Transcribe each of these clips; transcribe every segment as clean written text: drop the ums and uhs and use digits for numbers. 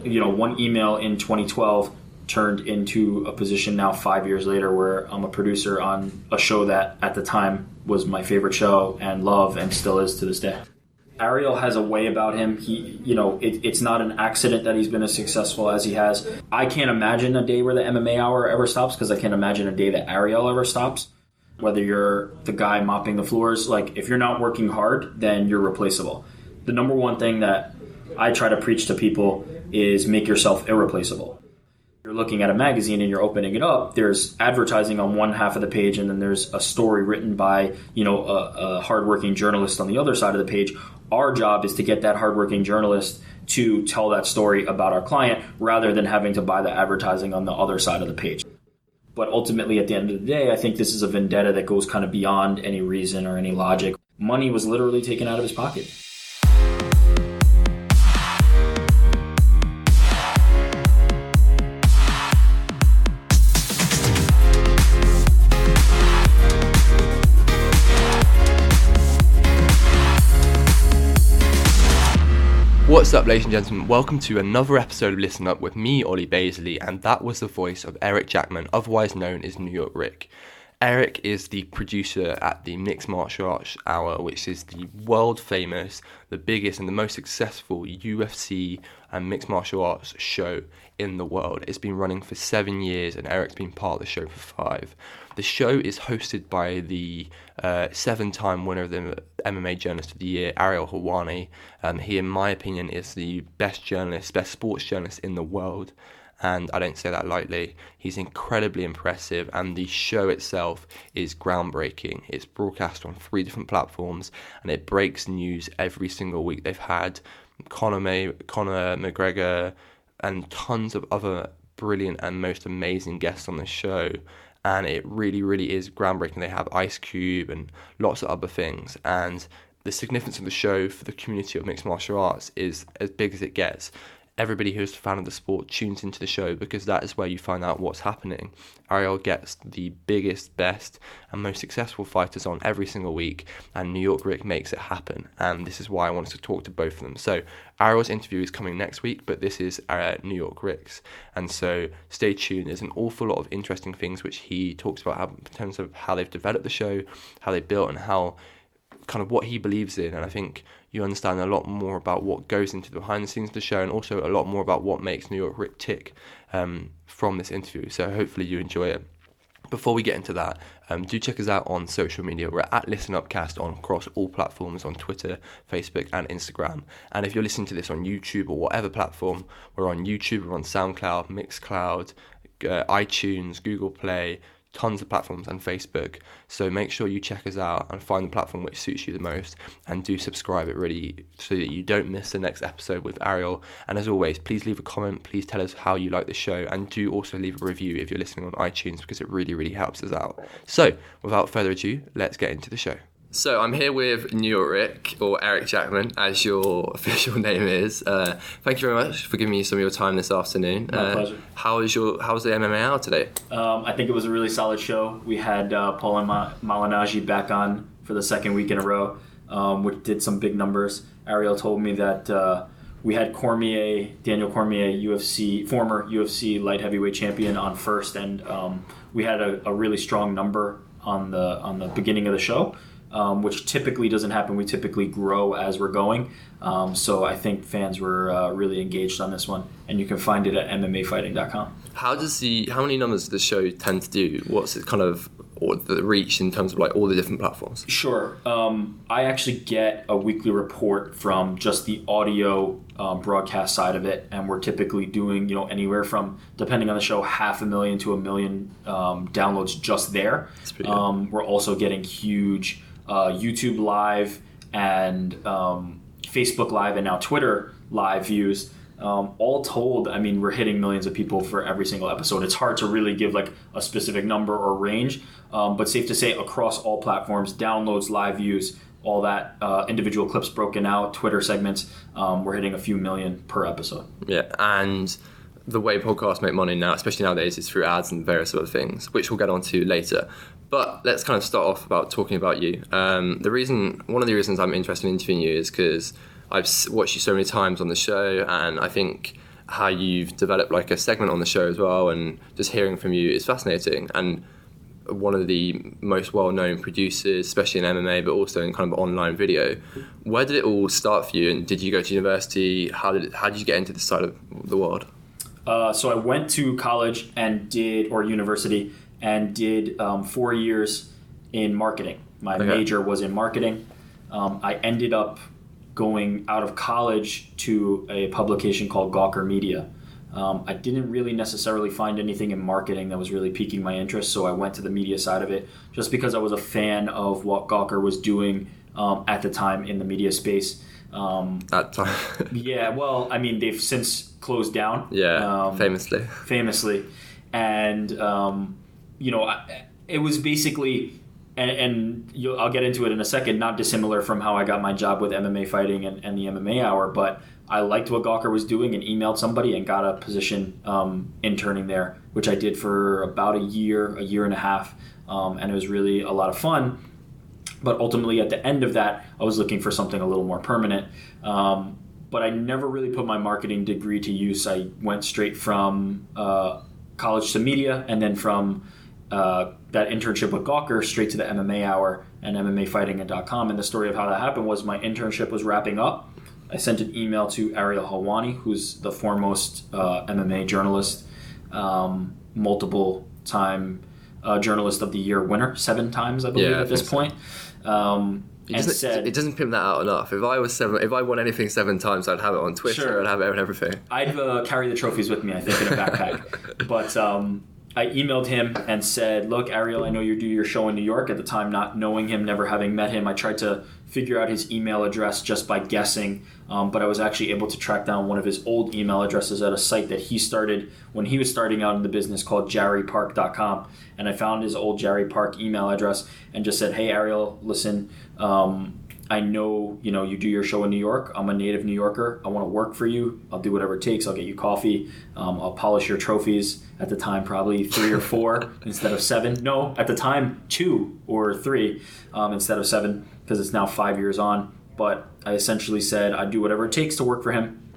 One email in 2012 turned into a position now 5 years later where I'm a producer on a show that at the time was my favorite show and love and still is to this day. Ariel has a way about him. It's not an accident that he's been as successful as he has. I can't imagine a day where the MMA Hour ever stops because I can't imagine a day that Ariel ever stops. Whether you're the guy mopping the floors, if you're not working hard, then you're replaceable. The number one thing that I try to preach to people is make yourself irreplaceable. You're looking at a magazine and you're opening it up, there's advertising on one half of the page and then there's a story written by, a hardworking journalist on the other side of the page. Our job is to get that hardworking journalist to tell that story about our client rather than having to buy the advertising on the other side of the page. But ultimately, at the end of the day, I think this is a vendetta that goes kind of beyond any reason or any logic. Money was literally taken out of his pocket. What's up, ladies and gentlemen? Welcome to another episode of Listen Up with me, Ollie Baisley, and that was the voice of Eric Jackman, otherwise known as New York Rick. Eric is the producer at the Mixed Martial Arts Hour, which is the world famous, the biggest and the most successful UFC and mixed martial arts show in the world. It's been running for 7 years and Eric's been part of the show for 5. The show is hosted by the 7-time winner of the MMA Journalist of the Year, Ariel Helwani. He, in my opinion, is the best sports journalist in the world. And I don't say that lightly. He's incredibly impressive, and the show itself is groundbreaking. It's broadcast on 3 different platforms, and it breaks news every single week. They've had Conor McGregor and tons of other brilliant and most amazing guests on the show, and it really, really is groundbreaking. They have Ice Cube and lots of other things, and the significance of the show for the community of mixed martial arts is as big as it gets. Everybody who's a fan of the sport tunes into the show because that is where you find out what's happening. Ariel gets the biggest, best, and most successful fighters on every single week, and New York Rick makes it happen. And this is why I wanted to talk to both of them. So Ariel's interview is coming next week, but this is New York Rick's. And so stay tuned. There's an awful lot of interesting things which he talks about in terms of how they've developed the show, how they built, and how kind of what he believes in. And I think you understand a lot more about what goes into the behind the scenes of the show, and also a lot more about what makes New York Rick tick from this interview. So hopefully you enjoy it. Before we get into that, do check us out on social media. We're at Listen Upcast across all platforms on Twitter, Facebook and Instagram. And if you're listening to this on YouTube or whatever platform, we're on YouTube, we're on SoundCloud, Mixcloud, iTunes, Google Play, tons of platforms, and Facebook. So make sure you check us out and find the platform which suits you the most, and do subscribe it really so that you don't miss the next episode with Ariel. And as always, please leave a comment, please tell us how you like the show, and do also leave a review if you're listening on iTunes because it really, really helps us out. So without further ado, let's get into the show. So I'm here with New York Rick, or Eric Jackman, as your official name is. Thank you very much for giving me some of your time this afternoon. My pleasure. How was the MMA Hour today? I think it was a really solid show. We had Paul and Malignaggi back on for the second week in a row, which did some big numbers. Ariel told me that we had Daniel Cormier, former UFC light heavyweight champion, on first, and we had a really strong number on the beginning of the show. Which typically doesn't happen. We typically grow as we're going. So I think fans were really engaged on this one. And you can find it at MMAfighting.com. How many numbers does the show tend to do? What's it kind of, or the reach in terms of like all the different platforms? Sure. I actually get a weekly report from just the audio broadcast side of it. And we're typically doing, anywhere from, depending on the show, 500,000 to 1 million downloads just there. That's pretty good. We're also getting huge YouTube Live and Facebook Live and now Twitter Live views. All told, we're hitting millions of people for every single episode. It's hard to really give like a specific number or range, but safe to say across all platforms, downloads, live views, all that, individual clips broken out, Twitter segments, we're hitting a few million per episode. Yeah, and the way podcasts make money now, especially nowadays, is through ads and various other things, which we'll get onto later. But let's kind of start off about talking about you. One of the reasons I'm interested in interviewing you is because I've watched you so many times on the show, and I think how you've developed like a segment on the show as well, and just hearing from you is fascinating. And one of the most well-known producers, especially in MMA, but also in kind of online video. Where did it all start for you? And did you go to university? How did you get into this side of the world? So I went to college or university and did 4 years in marketing. My major was in marketing. I ended up going out of college to a publication called Gawker Media. I didn't really necessarily find anything in marketing that was really piquing my interest, so I went to the media side of it just because I was a fan of what Gawker was doing at the time in the media space. At time. Yeah, well, I mean, they've since closed down. Yeah, famously. And, it was basically... And I'll get into it in a second, not dissimilar from how I got my job with MMA fighting and the MMA Hour, but I liked what Gawker was doing and emailed somebody and got a position interning there, which I did for about a year and a half, and it was really a lot of fun. But ultimately, at the end of that, I was looking for something a little more permanent. But I never really put my marketing degree to use. I went straight from college to media, and then from that internship with Gawker straight to the MMA Hour and MMAfighting.com. And the story of how that happened was my internship was wrapping up. I sent an email to Ariel Helwani, who's the foremost MMA journalist, multiple time Journalist of the Year winner, 7 times, I believe, at this point. It doesn't pin that out enough. If I won anything 7 times, I'd have it on Twitter. Sure. I'd have it on everything. I'd carry the trophies with me, I think, in a backpack. But I emailed him and said, look, Ariel, I know you do your show in New York. At the time, not knowing him, never having met him, I tried to figure out his email address just by guessing. But I was actually able to track down one of his old email addresses at a site that he started when he was starting out in the business called JarryPark.com. And I found his old Jarry Park email address and just said, hey, Ariel, listen, I know, you do your show in New York. I'm a native New Yorker. I want to work for you. I'll do whatever it takes. I'll get you coffee. I'll polish your trophies. At the time, probably 3 or 4 instead of 7. No, at the time, 2 or 3 instead of 7, because it's now 5 years on. But I essentially said I'd do whatever it takes to work for him.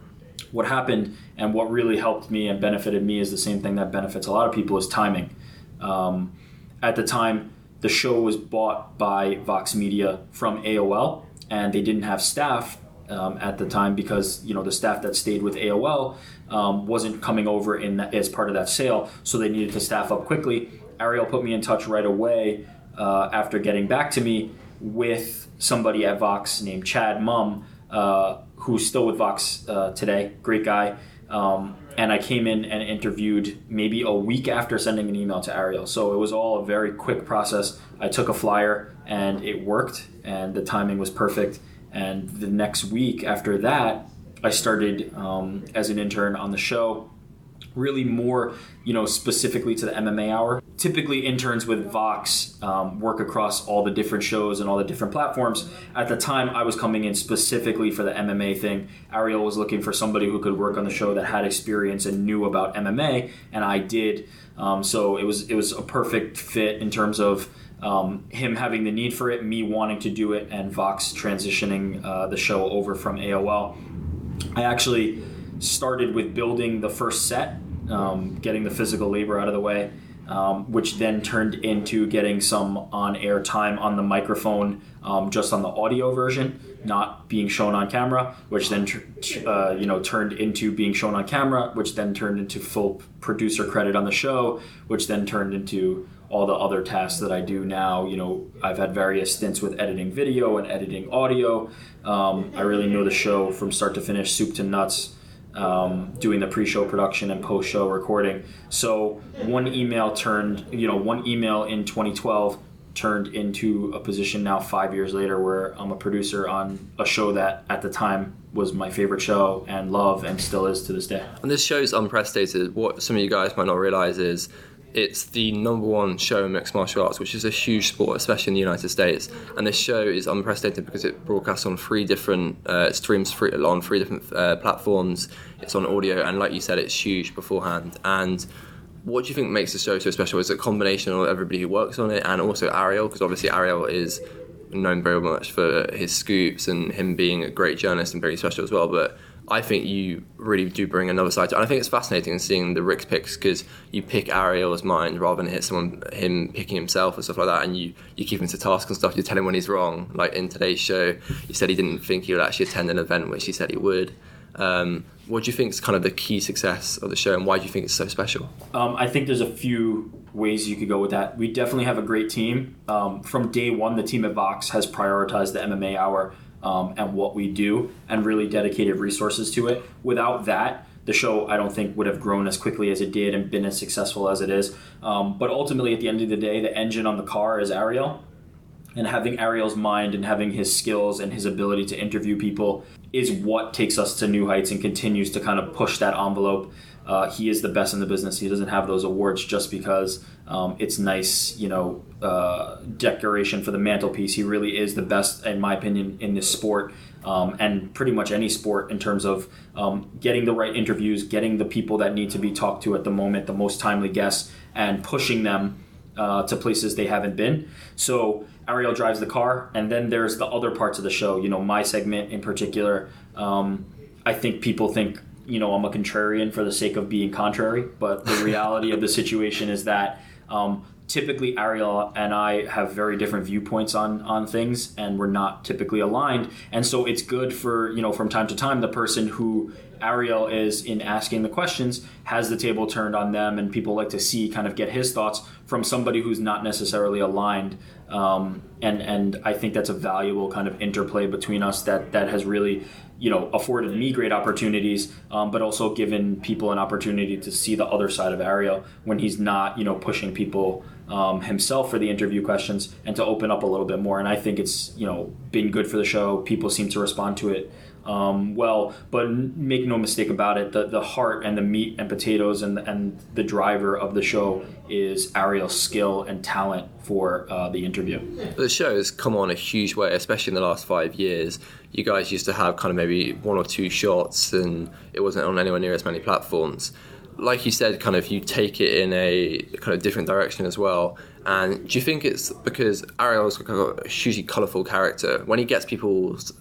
What happened and what really helped me and benefited me is the same thing that benefits a lot of people, is timing. At the time, the show was bought by Vox Media from AOL, and they didn't have staff at the time because the staff that stayed with AOL wasn't coming over as part of that sale, so they needed to staff up quickly. Ariel put me in touch right away after getting back to me with somebody at Vox named Chad Mumm, who's still with Vox today, great guy. And I came in and interviewed maybe a week after sending an email to Ariel. So it was all a very quick process. I took a flyer and it worked, and the timing was perfect. And the next week after that, I started as an intern on the show, really more, specifically to the MMA Hour. Typically, interns with Vox work across all the different shows and all the different platforms. At the time, I was coming in specifically for the MMA thing. Ariel was looking for somebody who could work on the show that had experience and knew about MMA, and I did. So it was a perfect fit in terms of him having the need for it, me wanting to do it, and Vox transitioning the show over from AOL. I actually started with building the first set, getting the physical labor out of the way, which then turned into getting some on-air time on the microphone, just on the audio version, not being shown on camera, which then turned into being shown on camera, which then turned into full producer credit on the show, which then turned into all the other tasks that I do now. I've had various stints with editing video and editing audio. I really know the show from start to finish, soup to nuts, doing the pre-show production and post-show recording. So one email in 2012 turned into a position now 5 years later where I'm a producer on a show that at the time was my favorite show and love and still is to this day. And this show's unprecedented. What some of you guys might not realize is it's the #1 show in mixed martial arts, which is a huge sport, especially in the United States. And this show is unprecedented because it broadcasts on 3 different streams, on 3 different platforms. It's on audio, and like you said, it's huge beforehand. And what do you think makes the show so special? Is it a combination of everybody who works on it and also Ariel? Because obviously Ariel is known very much for his scoops and him being a great journalist and very special as well. But I think you really do bring another side to it. And I think it's fascinating seeing the Rick's picks, because you pick Ariel's mind rather than him picking himself and stuff like that, and you keep him to task and stuff. You tell him when he's wrong. Like in today's show, you said he didn't think he would actually attend an event, which he said he would. What do you think is kind of the key success of the show, and why do you think it's so special? I think there's a few ways you could go with that. We definitely have a great team. From day one, the team at Vox has prioritized the MMA Hour and what we do, and really dedicated resources to it. Without that, the show, I don't think, would have grown as quickly as it did and been as successful as it is. But ultimately, at the end of the day, the engine on the car is Ariel. And having Ariel's mind and having his skills and his ability to interview people is what takes us to new heights and continues to kind of push that envelope. He is the best in the business. He doesn't have those awards just because it's nice, decoration for the mantelpiece. He really is the best, in my opinion, in this sport, and pretty much any sport, in terms of getting the right interviews, getting the people that need to be talked to at the moment, the most timely guests, and pushing them to places they haven't been. So Ariel drives the car, and then there's the other parts of the show. My segment in particular, I think people think, I'm a contrarian for the sake of being contrary, but the reality of the situation is that typically Ariel and I have very different viewpoints on things, and we're not typically aligned. And so it's good for, from time to time, the person who Ariel is in asking the questions has the table turned on them, and people like to see kind of get his thoughts from somebody who's not necessarily aligned. And I think that's a valuable kind of interplay between us that has really, afforded me great opportunities, but also given people an opportunity to see the other side of Ariel when he's not, pushing people himself for the interview questions, and to open up a little bit more. And I think it's, been good for the show. People seem to respond to it well, but make no mistake about it, the heart and the meat and potatoes and the driver of the show is Ariel's skill and talent for the interview. The show has come on a huge way, especially in the last 5 years. You guys used to have kind of maybe one or two shots, and it wasn't on anywhere near as many platforms. Like you said, kind of you take it in a kind of different direction as well. And do you think it's because Ariel's got a hugely colourful character? When he gets people's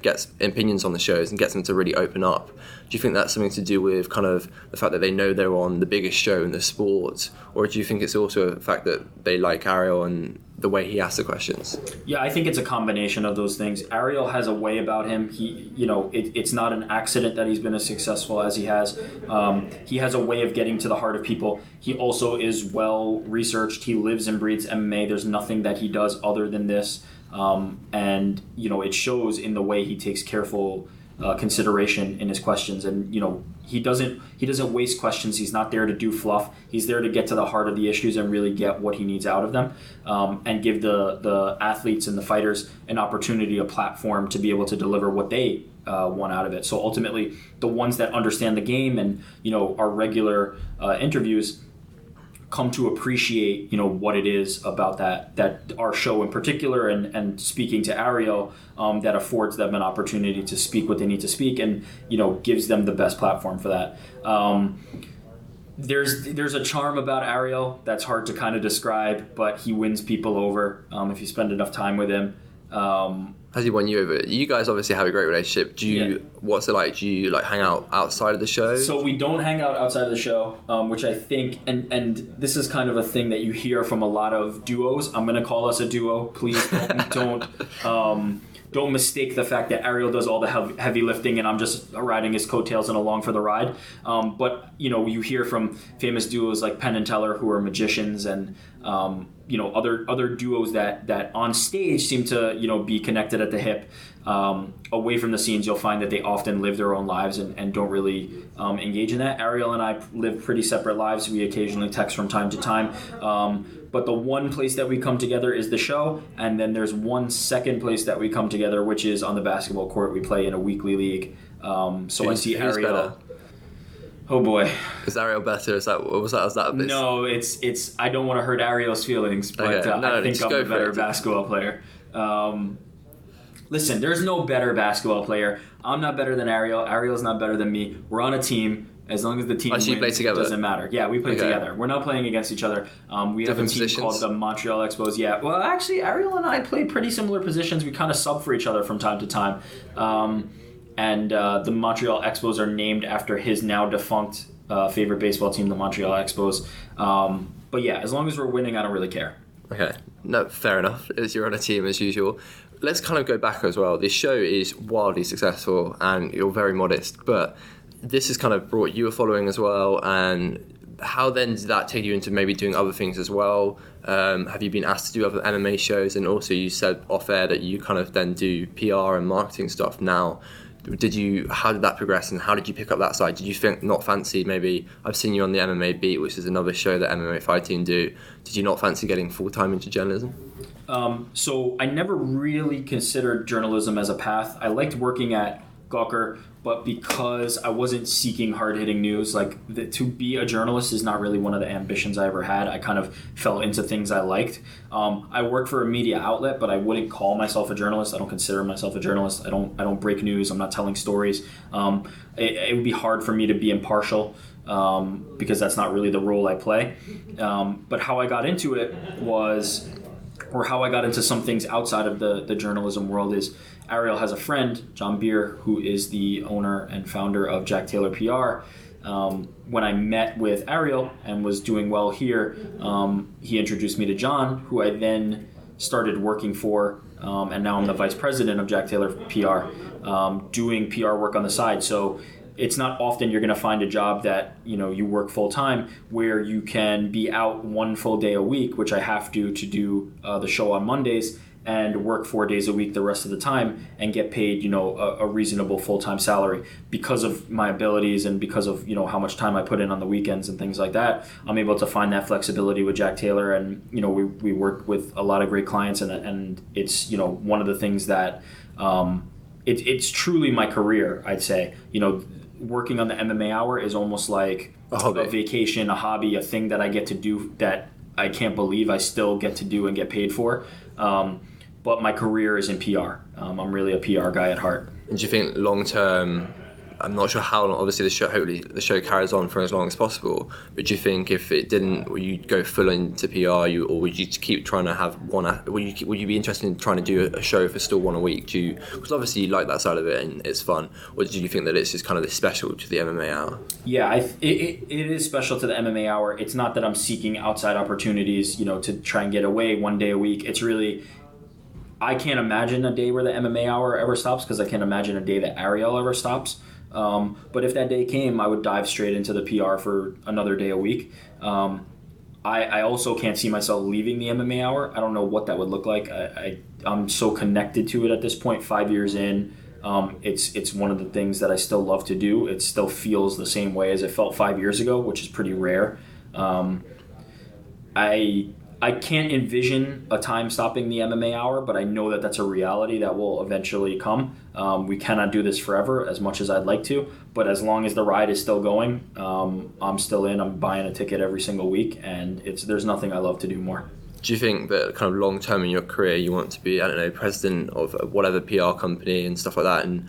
gets opinions on the shows and gets them to really open up, do you think that's something to do with kind of the fact that they know they're on the biggest show in the sport? Or do you think it's also the fact that they like Ariel and the way he asks the questions? Yeah, I think it's a combination of those things. Ariel has a way about him. He, it's not an accident that he's been as successful as he has. He has a way of getting to the heart of people. He also is well researched. He lives and breathes MMA. There's nothing that he does other than this. And it shows in the way he takes careful consideration in his questions. And he doesn't waste questions. He's not there to do fluff. He's there to get to the heart of the issues and really get what he needs out of them, and give the athletes and the fighters an opportunity, a platform to be able to deliver what they want out of it. So ultimately, the ones that understand the game and our regular interviews come to appreciate what it is about that our show in particular, and speaking to Ariel, that affords them an opportunity to speak what they need to speak, and gives them the best platform for that. There's a charm about Ariel that's hard to kind of describe, but he wins people over if you spend enough time with him. Has he won you over? You guys obviously have a great relationship. What's it like? Do you hang out outside of the show? So we don't hang out outside of the show, which I think, and this is kind of a thing that you hear from a lot of duos. I'm going to call us a duo. Please don't mistake the fact that Ariel does all the heavy lifting and I'm just riding his coattails and along for the ride. But you hear from famous duos like Penn and Teller, who are magicians, and other duos that on stage seem to be connected at the hip. Away from the scenes, you'll find that they often live their own lives and don't really engage in that. Ariel and I live pretty separate lives. We occasionally text from time to time. But the one place that we come together is the show, and then there's one second place that we come together, which is on the basketball court. We play in a weekly league. I see Ariel. Better? Oh boy. Is Ariel better? Is that a bit? No, it's. I don't want to hurt Ariel's feelings, but okay. I think I'm a better basketball player. Listen, there's no better basketball player. I'm not better than Ariel. Ariel's not better than me. We're on a team. As long as the team wins, play together? It doesn't matter. Yeah, we play together. We're not playing against each other. We have a team positions? called the Montreal Expos. Yeah, well, actually, Ariel and I play pretty similar positions. We kind of sub for each other from time to time. and the Montreal Expos are named after his now defunct favorite baseball team, the Montreal Expos. But yeah, as long as we're winning, I don't really care. Okay, no, fair enough. As you're on a team as usual. Let's kind of go back as well. This show is wildly successful, and you're very modest, but this has kind of brought you a following as well. And how then did that take you into maybe doing other things as well? Have you been asked to do other MMA shows? And also, you said off air that you kind of then do PR and marketing stuff now. How did that progress, and how did you pick up that side? Did you not fancy, maybe, I've seen you on the MMA Beat, which is another show that MMA Fighting do. Did you not fancy getting full-time into journalism? So I never really considered journalism as a path. I liked working at Gawker, but because I wasn't seeking hard-hitting news, to be a journalist is not really one of the ambitions I ever had. I kind of fell into things I liked. I work for a media outlet, but I wouldn't call myself a journalist. I don't consider myself a journalist. I don't break news. I'm not telling stories. It would be hard for me to be impartial because that's not really the role I play. But how I got into it how I got into some things outside of the journalism world is Ariel has a friend, John Beer, who is the owner and founder of Jack Taylor PR. When I met with Ariel and was doing well here, he introduced me to John, who I then started working for, and now I'm the vice president of Jack Taylor PR, doing PR work on the side. So it's not often you're going to find a job that you work full time where you can be out one full day a week, which I have to do the show on Mondays, and work 4 days a week the rest of the time and get paid a reasonable full-time salary. Because of my abilities and because of how much time I put in on the weekends and things like that, I'm able to find that flexibility with Jack Taylor, and we work with a lot of great clients, and it's one of the things that it's truly my career. I'd say working on the MMA Hour is almost like a vacation, a hobby, a thing that I get to do that I can't believe I still get to do and get paid for. But my career is in PR. I'm really a PR guy at heart. And do you think long term, I'm not sure how long, obviously hopefully the show carries on for as long as possible, but do you think if it didn't, would you go full into PR, or would you keep trying to have one, would you be interested in trying to do a show for still one a week? Because obviously you like that side of it and it's fun, or do you think that it's just kind of this special to the MMA Hour? Yeah, it is special to the MMA Hour. It's not that I'm seeking outside opportunities, to try and get away one day a week. It's really, I can't imagine a day where the MMA Hour ever stops, because I can't imagine a day that Ariel ever stops. But if that day came, I would dive straight into the PR for another day a week. I also can't see myself leaving the MMA Hour. I don't know what that would look like. I'm so connected to it at this point, 5 years in. It's one of the things that I still love to do. It still feels the same way as it felt 5 years ago, which is pretty rare. I can't envision a time stopping the MMA Hour, but I know that that's a reality that will eventually come. We cannot do this forever, as much as I'd like to, but as long as the ride is still going, I'm still in. I'm buying a ticket every single week, and there's nothing I love to do more. Do you think that kind of long term in your career you want to be, president of whatever PR company and stuff like that, and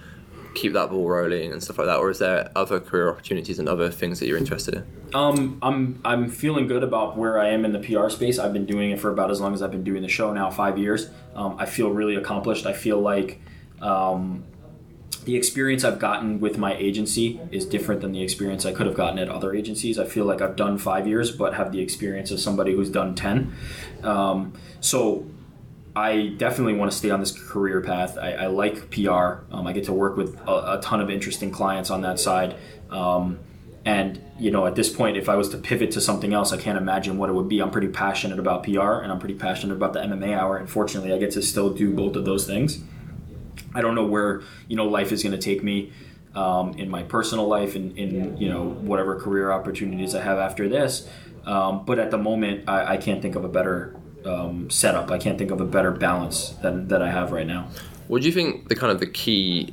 keep that ball rolling and stuff like that, or is there other career opportunities and other things that you're interested in? I'm feeling good about where I am in the PR space. I've been doing it for about as long as I've been doing the show now, 5 years. I feel really accomplished. I feel like the experience I've gotten with my agency is different than the experience I could have gotten at other agencies. I feel like I've done 5 years but have the experience of somebody who's done 10. So I definitely want to stay on this career path. I like PR. I get to work with a ton of interesting clients on that side. And, at this point, if I was to pivot to something else, I can't imagine what it would be. I'm pretty passionate about PR, and I'm pretty passionate about the MMA Hour. And fortunately, I get to still do both of those things. I don't know where, life is going to take me in my personal life and in whatever career opportunities I have after this. But at the moment, I can't think of a better setup. I can't think of a better balance that I have right now. What do you think the key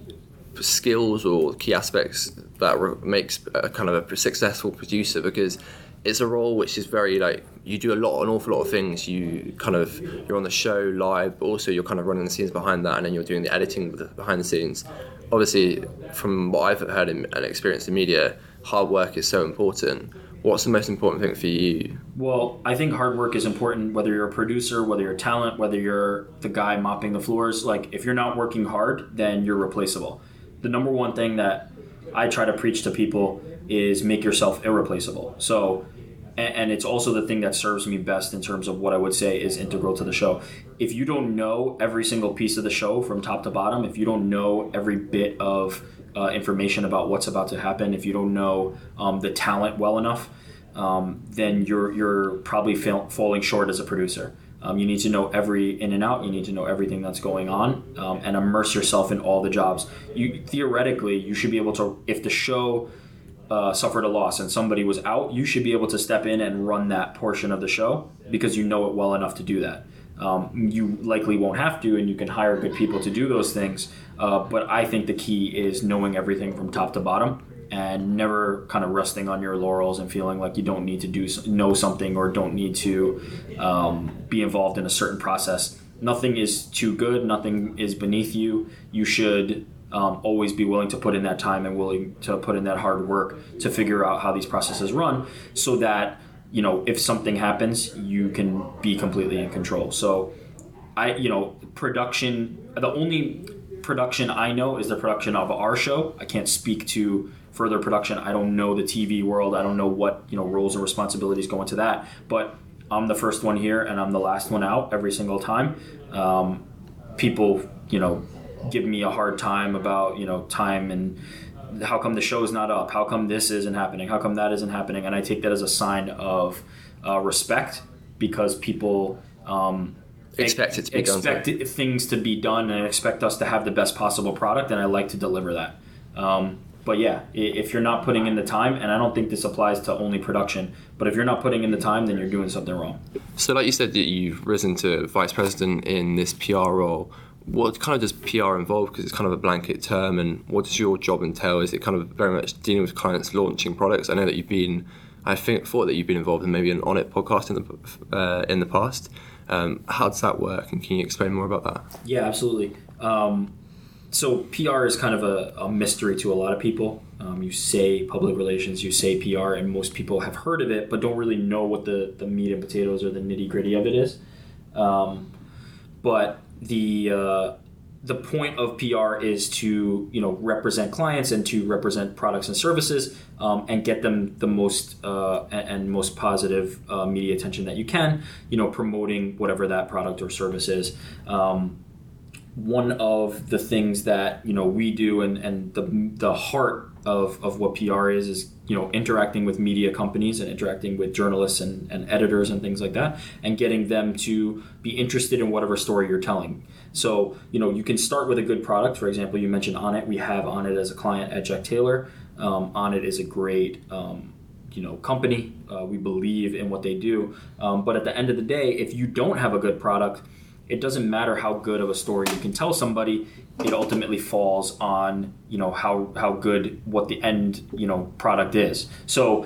skills or key aspects that makes a kind of a successful producer? Because it's a role which is very you do an awful lot of things. You're on the show live, but also you're kind of running the scenes behind that, and then you're doing the editing behind the scenes. Obviously, from what I've heard and experienced in media, hard work is so important. What's the most important thing for you? Well, I think hard work is important, whether you're a producer, whether you're talent, whether you're the guy mopping the floors. If you're not working hard, then you're replaceable. the number one thing that I try to preach to people is make yourself irreplaceable. So, and it's also the thing that serves me best in terms of what I would say is integral to the show. If you don't know every single piece of the show from top to bottom, if you don't know every bit of information about what's about to happen, if you don't know the talent well enough, then you're probably falling short as a producer. You need to know every in and out. You need to know everything that's going on, and immerse yourself in all the jobs. Theoretically, you should be able to, if the show suffered a loss and somebody was out, you should be able to step in and run that portion of the show because you know it well enough to do that. You likely won't have to, and you can hire good people to do those things. But I think the key is knowing everything from top to bottom and never kind of resting on your laurels and feeling like you don't need to know something or don't need to be involved in a certain process. Nothing is too good. Nothing is beneath you. You should always be willing to put in that time and willing to put in that hard work to figure out how these processes run so that, if something happens, you can be completely in control. So production, the only production I know is the production of our show. I can't speak to further production. I don't know the TV world. I don't know what, roles and responsibilities go into that, but I'm the first one here and I'm the last one out every single time. People, give me a hard time about, time and how come the show's not up? How come this isn't happening? How come that isn't happening? And I take that as a sign of respect because people expect it to be done. Expect things to be done and expect us to have the best possible product, and I like to deliver that. But yeah, if you're not putting in the time, and I don't think this applies to only production, but if you're not putting in the time, then you're doing something wrong. So like you said that you've risen to vice president in this PR role. What kind of does PR involve? Because it's kind of a blanket term, and what does your job entail? Is it kind of very much dealing with clients launching products? I know that I thought that you've been involved in maybe an Onnit podcast in the past. How does that work, and can you explain more about that? Yeah, absolutely. So PR is kind of a mystery to a lot of people. You say public relations, you say PR, and most people have heard of it, but don't really know what the meat and potatoes or the nitty gritty of it is. But the point of PR is to represent clients and to represent products and services and get them the most and most positive media attention that you can. Promoting whatever that product or service is. One of the things that we do and the heart of what PR is interacting with media companies and interacting with journalists and editors and things like that, and getting them to be interested in whatever story you're telling. So you can start with a good product. For example, you mentioned Onnit. We have Onnit as a client at Jack Taylor. Onnit is a great company. We believe in what they do. But at the end of the day, if you don't have a good product, it doesn't matter how good of a story you can tell somebody. It ultimately falls on how good what the end product is. So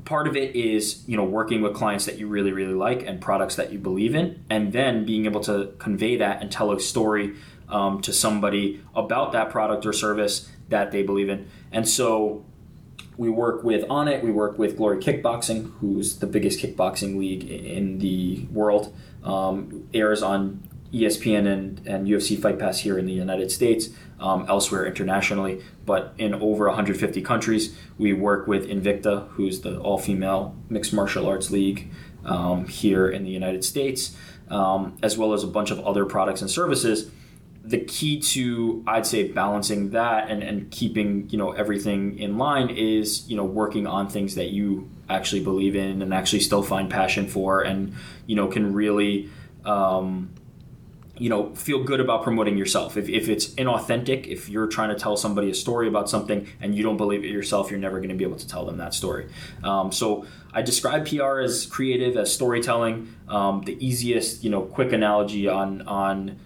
part of it is working with clients that you really, really like and products that you believe in, and then being able to convey that and tell a story to somebody about that product or service that they believe in. And so we work with Onnit. We work with Glory Kickboxing, who's the biggest kickboxing league in the world. Airs on ESPN and UFC Fight Pass here in the United States, elsewhere internationally, but in over 150 countries. We work with Invicta, who's the all-female mixed martial arts league here in the United States, as well as a bunch of other products and services. The key to, I'd say, balancing that and keeping everything in line is working on things that you actually believe in and actually still find passion for, and can really feel good about promoting yourself. If it's inauthentic, if you're trying to tell somebody a story about something and you don't believe it yourself, you're never going to be able to tell them that story. So I describe PR as creative, as storytelling. The easiest quick analogy on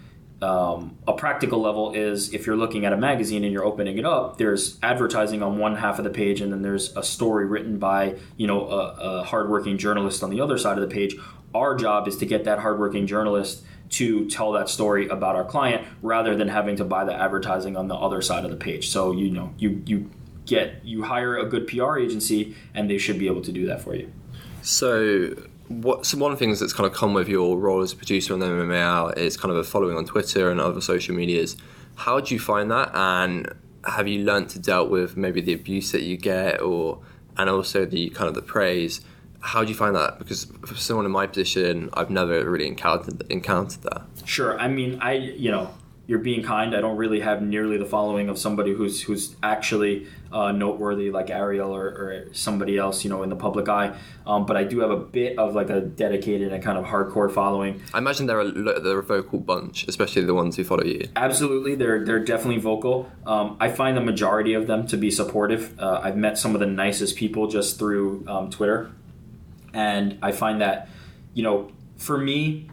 a practical level is if you're looking at a magazine and you're opening it up, there's advertising on one half of the page, and then there's a story written by a hardworking journalist on the other side of the page. Our job is to get that hardworking journalist to tell that story about our client rather than having to buy the advertising on the other side of the page. So you hire a good PR agency and they should be able to do that for you. So one of the things that's kind of come with your role as a producer on the MMA Hour is kind of a following on Twitter and other social medias. How do you find that, and have you learnt to deal with maybe the abuse that you get, and also the kind of the praise? How do you find that? Because for someone in my position, I've never really encountered that. Sure. I mean, you're being kind. I don't really have nearly the following of somebody who's actually noteworthy like Ariel or somebody else, in the public eye. But I do have a bit of like a dedicated and kind of hardcore following. I imagine they're a vocal bunch, especially the ones who follow you. Absolutely. They're definitely vocal. I find the majority of them to be supportive. I've met some of the nicest people just through Twitter. And I find that, for me,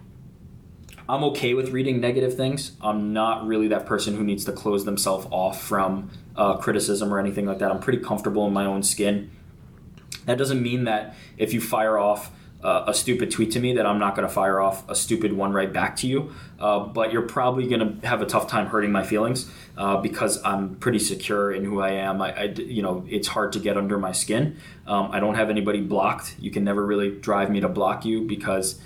I'm okay with reading negative things. I'm not really that person who needs to close themselves off from criticism or anything like that. I'm pretty comfortable in my own skin. That doesn't mean that if you fire off a stupid tweet to me that I'm not going to fire off a stupid one right back to you. But you're probably going to have a tough time hurting my feelings because I'm pretty secure in who I am. It's hard to get under my skin. I don't have anybody blocked. You can never really drive me to block you because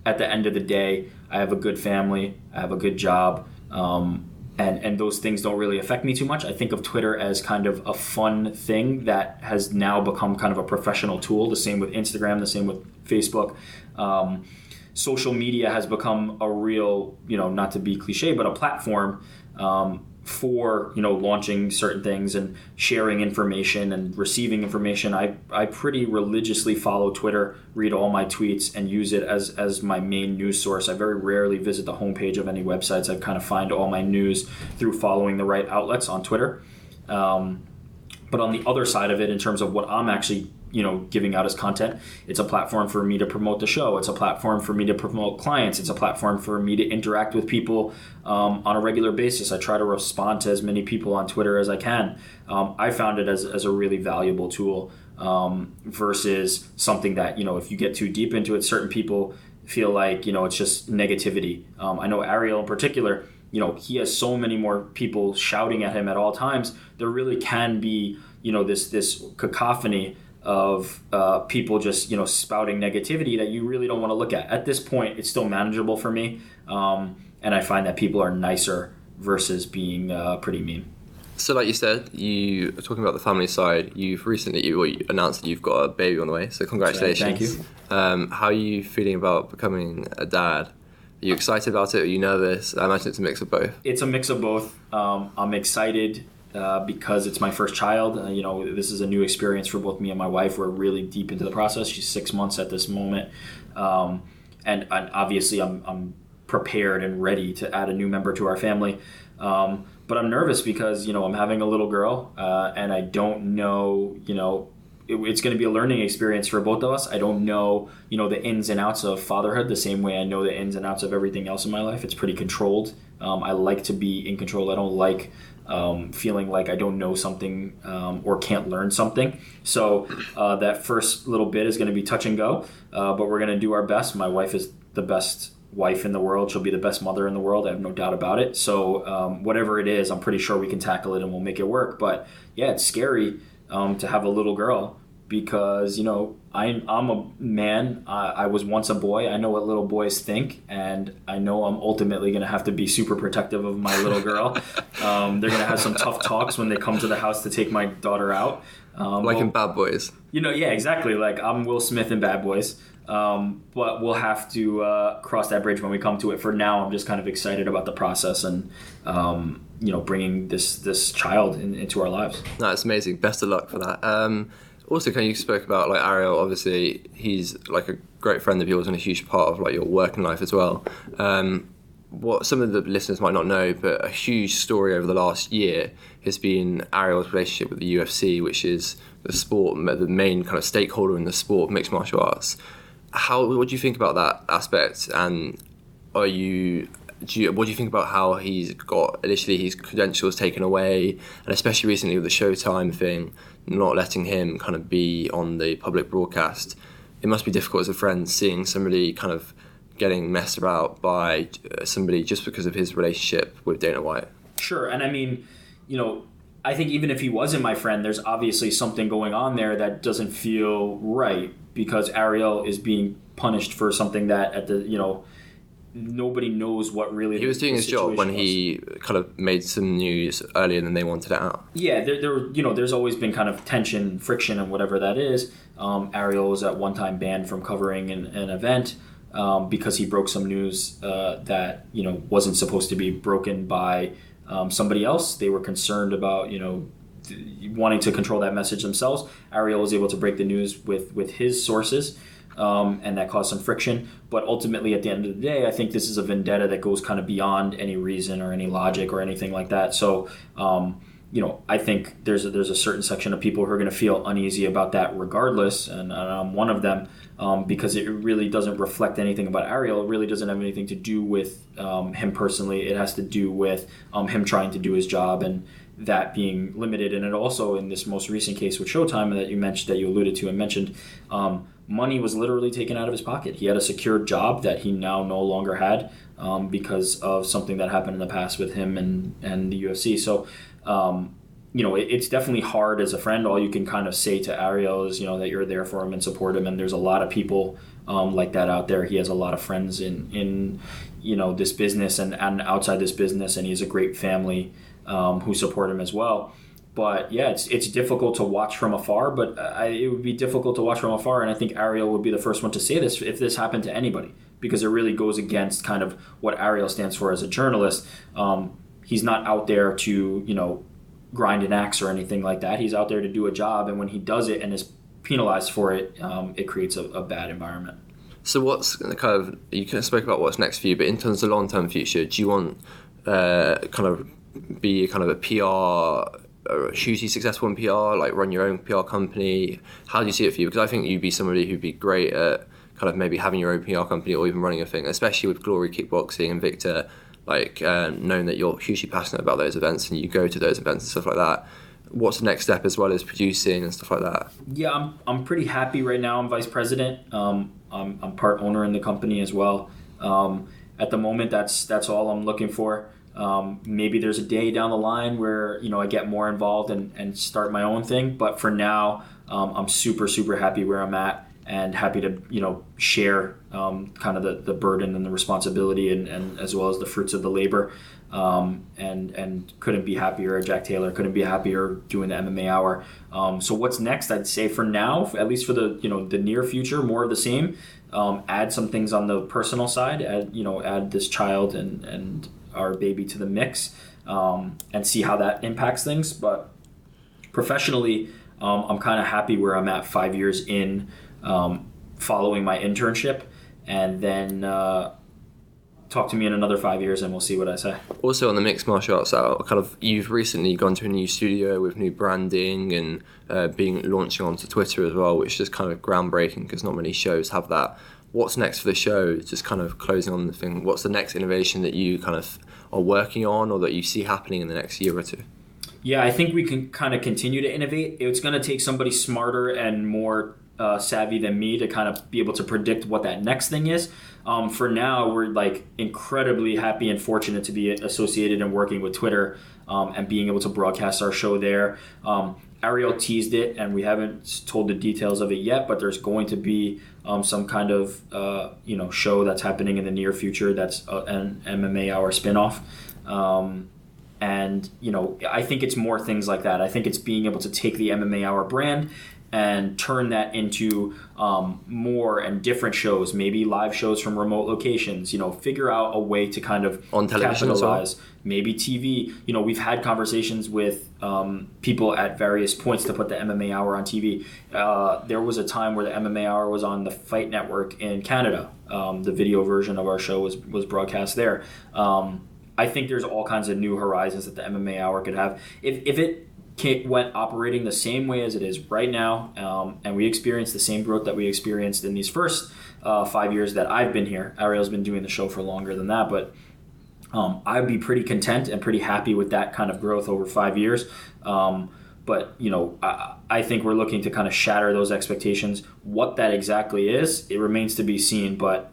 at the end of the day, I have a good family, I have a good job, and those things don't really affect me too much. I think of Twitter as kind of a fun thing that has now become kind of a professional tool. The same with Instagram, the same with Facebook. Social media has become a real, not to be cliche, but a platform for launching certain things and sharing information and receiving information. I pretty religiously follow Twitter, read all my tweets, and use it as my main news source. I very rarely visit the homepage of any websites. I kind of find all my news through following the right outlets on Twitter. But on the other side of it, in terms of what I'm actually giving out as content, it's a platform for me to promote the show. It's a platform for me to promote clients. It's a platform for me to interact with people on a regular basis. I try to respond to as many people on Twitter as I can. I found it as a really valuable tool versus something that, if you get too deep into it, certain people feel like, it's just negativity. I know Ariel in particular, he has so many more people shouting at him at all times. There really can be, this cacophony of people just spouting negativity that you really don't want to look at. At this point, it's still manageable for me, and I find that people are nicer versus being pretty mean. So like you said, you talking about the family side, you've recently you announced that you've got a baby on the way, so congratulations. Thank you. How are you feeling about becoming a dad? Are you excited about it? Are you nervous? I imagine it's a mix of both. It's a mix of both. I'm excited because it's my first child. This is a new experience for both me and my wife. We're really deep into the process. She's 6 months at this moment. And obviously I'm prepared and ready to add a new member to our family. But I'm nervous because, I'm having a little girl and I don't know, it's going to be a learning experience for both of us. I don't know, the ins and outs of fatherhood the same way I know the ins and outs of everything else in my life. It's pretty controlled. I like to be in control. I don't like feeling like I don't know something or can't learn something. So that first little bit is going to be touch and go, but we're going to do our best. My wife is the best wife in the world. She'll be the best mother in the world. I have no doubt about it. So whatever it is, I'm pretty sure we can tackle it and we'll make it work. But yeah, it's scary to have a little girl because, I'm a man. I was once a boy. I know what little boys think, and I know I'm ultimately going to have to be super protective of my little girl. They're going to have some tough talks when they come to the house to take my daughter out. In Bad Boys. Yeah, exactly. Like I'm Will Smith in Bad Boys. But we'll have to cross that bridge when we come to it. For now, I'm just kind of excited about the process and, bringing this child into our lives. No, it's amazing. Best of luck for that. Also, you spoke about Ariel. Obviously, he's a great friend of yours and a huge part of your working life as well. What some of the listeners might not know, but a huge story over the last year has been Ariel's relationship with the UFC, which is the main kind of stakeholder in the sport of mixed martial arts. What do you think about that aspect? And what do you think about how he's got initially his credentials taken away, and especially recently with the Showtime thing, not letting him kind of be on the public broadcast? It must be difficult as a friend seeing somebody kind of getting messed about by somebody just because of his relationship with Dana White. Sure, and I mean, I think even if he wasn't my friend, there's obviously something going on there that doesn't feel right because Ariel is being punished for something that nobody knows what really he was doing his job when he kind of made some news earlier than they wanted it out. Yeah, there's always been kind of tension, friction, and whatever that is. Ariel was at one time banned from covering an event because he broke some news that wasn't supposed to be broken by somebody else. They were concerned about wanting to control that message themselves. Ariel was able to break the news with his sources. And that caused some friction. But ultimately, at the end of the day, I think this is a vendetta that goes kind of beyond any reason or any logic or anything like that. So, I think there's a certain section of people who are going to feel uneasy about that regardless. And I'm one of them because it really doesn't reflect anything about Ariel. It really doesn't have anything to do with him personally. It has to do with him trying to do his job and that being limited. And it also, in this most recent case with Showtime that you alluded to and mentioned, money was literally taken out of his pocket. He had a secured job that he now no longer had because of something that happened in the past with him and the UFC. So, it's definitely hard as a friend. All you can kind of say to Ariel is, that you're there for him and support him. And there's a lot of people like that out there. He has a lot of friends in this business and outside this business, and he has a great family who support him as well. But yeah, it's difficult to watch from afar, but it would be difficult to watch from afar, and I think Ariel would be the first one to say this if this happened to anybody, because it really goes against kind of what Ariel stands for as a journalist. He's not out there to, grind an axe or anything like that. He's out there to do a job, and when he does it and is penalized for it, it creates a bad environment. So what's kind of, you can speak about what's next for you, but in terms of long-term future, do you want kind of be kind of a PR, hugely successful in PR, like run your own PR company? How do you see it for you? Because I think you'd be somebody who'd be great at kind of maybe having your own PR company or even running a thing, especially with Glory Kickboxing and Victor, knowing that you're hugely passionate about those events and you go to those events and stuff like that. What's the next step as well as producing and stuff like that? Yeah, I'm pretty happy right now. I'm vice president. I'm part owner in the company as well. At the moment, that's all I'm looking for. Maybe there's a day down the line where I get more involved and start my own thing. But for now, I'm super, super happy where I'm at and happy to share kind of the burden and the responsibility and as well as the fruits of the labor. And couldn't be happier. Jack Taylor couldn't be happier doing the MMA Hour. So what's next? I'd say for now, at least for the the near future, more of the same. Add some things on the personal side. Add this child and our baby to the mix, and see how that impacts things. But professionally, I'm kind of happy where I'm at 5 years in, following my internship, and then talk to me in another 5 years and we'll see what I say. Also on the mixed martial arts out, kind of you've recently gone to a new studio with new branding and launching onto Twitter as well, which is kind of groundbreaking because not many shows have that. What's next for the show? Just kind of closing on the thing. What's the next innovation that you kind of are working on or that you see happening in the next year or two? Yeah, I think we can kind of continue to innovate. It's going to take somebody smarter and more savvy than me to kind of be able to predict what that next thing is. For now, we're incredibly happy and fortunate to be associated and working with Twitter and being able to broadcast our show there. Ariel teased it, and we haven't told the details of it yet, but there's going to be some kind of show that's happening in the near future that's an MMA Hour spinoff. And I think it's more things like that. I think it's being able to take the MMA Hour brand and turn that into more and different shows, maybe live shows from remote locations, figure out a way to kind of on television capitalize, maybe TV. We've had conversations with people at various points to put the MMA Hour on TV. There was a time where the MMA Hour was on the Fight Network in Canada. The video version of our show was broadcast there. I think there's all kinds of new horizons that the MMA Hour could have. If it went operating the same way as it is right now, and we experienced the same growth that we experienced in these first 5 years that I've been here. Ariel's been doing the show for longer than that, but I'd be pretty content and pretty happy with that kind of growth over 5 years. But I think we're looking to kind of shatter those expectations. What that exactly is, it remains to be seen, but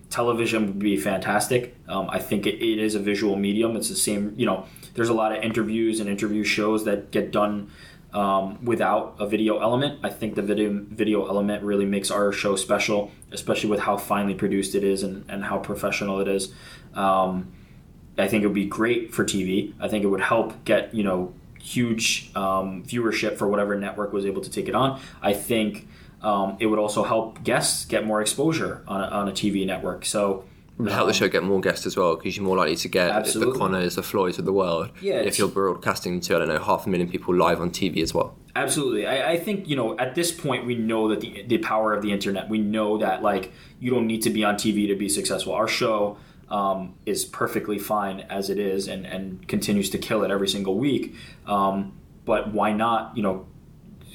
television would be fantastic. I think it is a visual medium. It's the same, there's a lot of interviews and interview shows that get done without a video element. I think the video element really makes our show special, especially with how finely produced it is and how professional it is. I think it would be great for TV. I think it would help get, huge viewership for whatever network was able to take it on. I think it would also help guests get more exposure on a TV network. So it would help the show get more guests as well, because you're more likely to get absolutely. the Connors, the Floyds of the world. Yeah, if you're broadcasting to, 500,000 people live on TV as well. Absolutely. I think, at this point, we know that the power of the internet, we know that, you don't need to be on TV to be successful. Our show is perfectly fine as it is and continues to kill it every single week. But why not,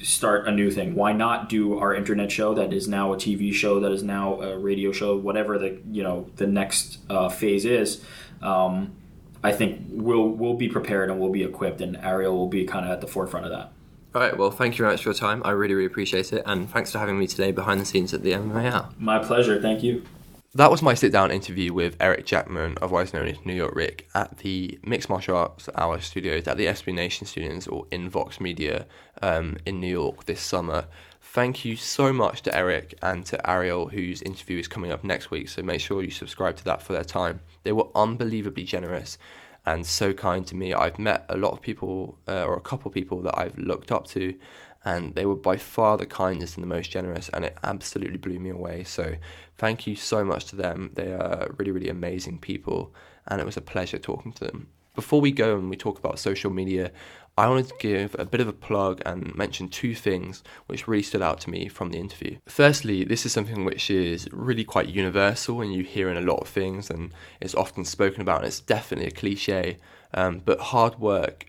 start a new thing? Why not do our internet show that is now a TV show, that is now a radio show, whatever the next phase is? I think we'll be prepared and we'll be equipped, and Ariel will be kind of at the forefront of that. All right, well, thank you very much for your time. I really, really appreciate it. And thanks for having me today behind the scenes at the MMA Hour. My pleasure. Thank you. That was my sit-down interview with Eric Jackman, otherwise known as New York Rick, at the Mixed Martial Arts Hour studios at the SB Nation Studios, or in Vox Media in New York this summer. Thank you so much to Eric and to Ariel, whose interview is coming up next week, so make sure you subscribe to that for their time. They were unbelievably generous and so kind to me. I've met a lot of people, or a couple of people that I've looked up to, and they were by far the kindest and the most generous, and it absolutely blew me away. So thank you so much to them. They are really, really amazing people, and it was a pleasure talking to them. Before we go and we talk about social media, I wanted to give a bit of a plug and mention two things which really stood out to me from the interview. Firstly, this is something which is really quite universal, and you hear in a lot of things, and it's often spoken about, and it's definitely a cliche, but hard work,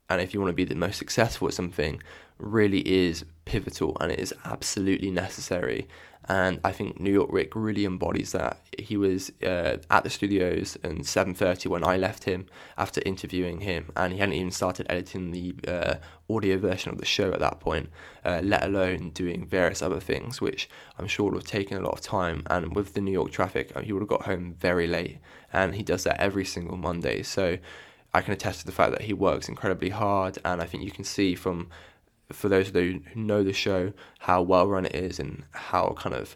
and if you want to be the most successful at something, really is pivotal, and it is absolutely necessary. And I think New York Rick really embodies that. He was at the studios at 7:30 when I left him after interviewing him, and he hadn't even started editing the audio version of the show at that point, let alone doing various other things, which I'm sure would have taken a lot of time. And with the New York traffic, he would have got home very late, and he does that every single Monday. So I can attest to the fact that he works incredibly hard, and I think you can see from, for those of you who know the show, how well run it is and how kind of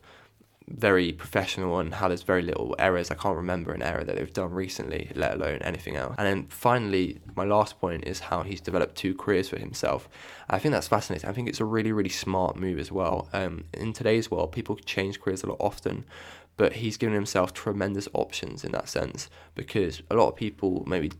very professional, and how there's very little errors. I can't remember an error that they've done recently, let alone anything else. And then finally, my last point is how he's developed two careers for himself. I think that's fascinating. I think it's a really, really smart move as well. In today's world, people change careers a lot often, but he's given himself tremendous options in that sense, because a lot of people maybe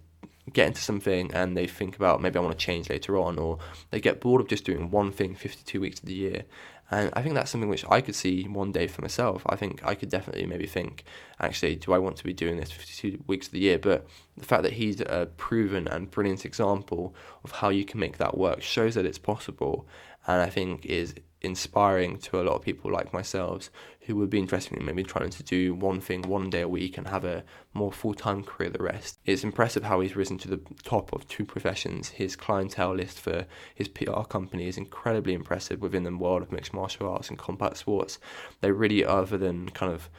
get into something and they think about, maybe I want to change later on, or they get bored of just doing one thing 52 weeks of the year. And I think that's something which I could see one day for myself. I think I could definitely maybe think, actually, do I want to be doing this 52 weeks of the year? But the fact that he's a proven and brilliant example of how you can make that work shows that it's possible, and I think is inspiring to a lot of people like myself who would be interested in maybe trying to do one thing one day a week and have a more full-time career the rest. It's impressive how he's risen to the top of two professions. His clientele list for his PR company is incredibly impressive within the world of mixed martial arts and combat sports. They really, other than kind of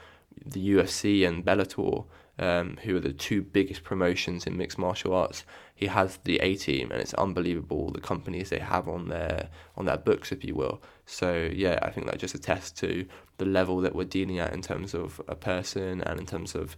the UFC and Bellator, who are the two biggest promotions in mixed martial arts, he has the A-team, and it's unbelievable the companies they have on their books, if you will. So yeah, I think that just attests to the level that we're dealing at in terms of a person, and in terms of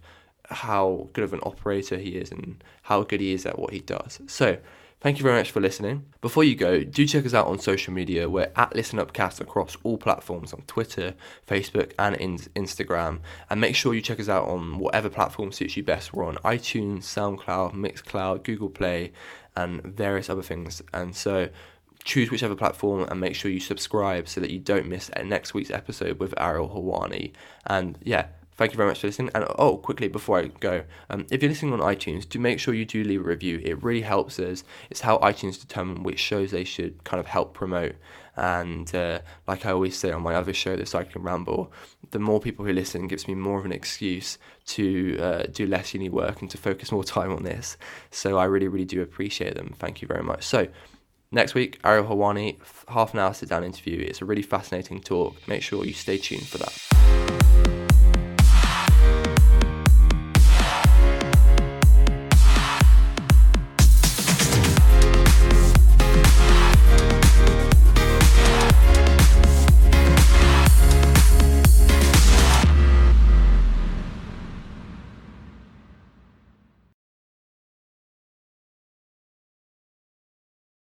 how good of an operator he is and how good he is at what he does. So thank you very much for listening. Before you go, do check us out on social media. We're at Listen Upcast across all platforms, on Twitter, Facebook, and Instagram. And make sure you check us out on whatever platform suits you best. We're on iTunes, SoundCloud, Mixcloud, Google Play, and various other things. And so choose whichever platform and make sure you subscribe so that you don't miss next week's episode with Ariel Helwani. And yeah, thank you very much for listening. And quickly before I go, if you're listening on iTunes, do make sure you do leave a review. It really helps us. It's how iTunes determine which shows they should kind of help promote. And like I always say on my other show, The Cycling Ramble, the more people who listen gives me more of an excuse to do less uni work and to focus more time on this. So I really, really do appreciate them. Thank you very much. So next week, Ariel Helwani, half an hour sit-down interview. It's a really fascinating talk. Make sure you stay tuned for that.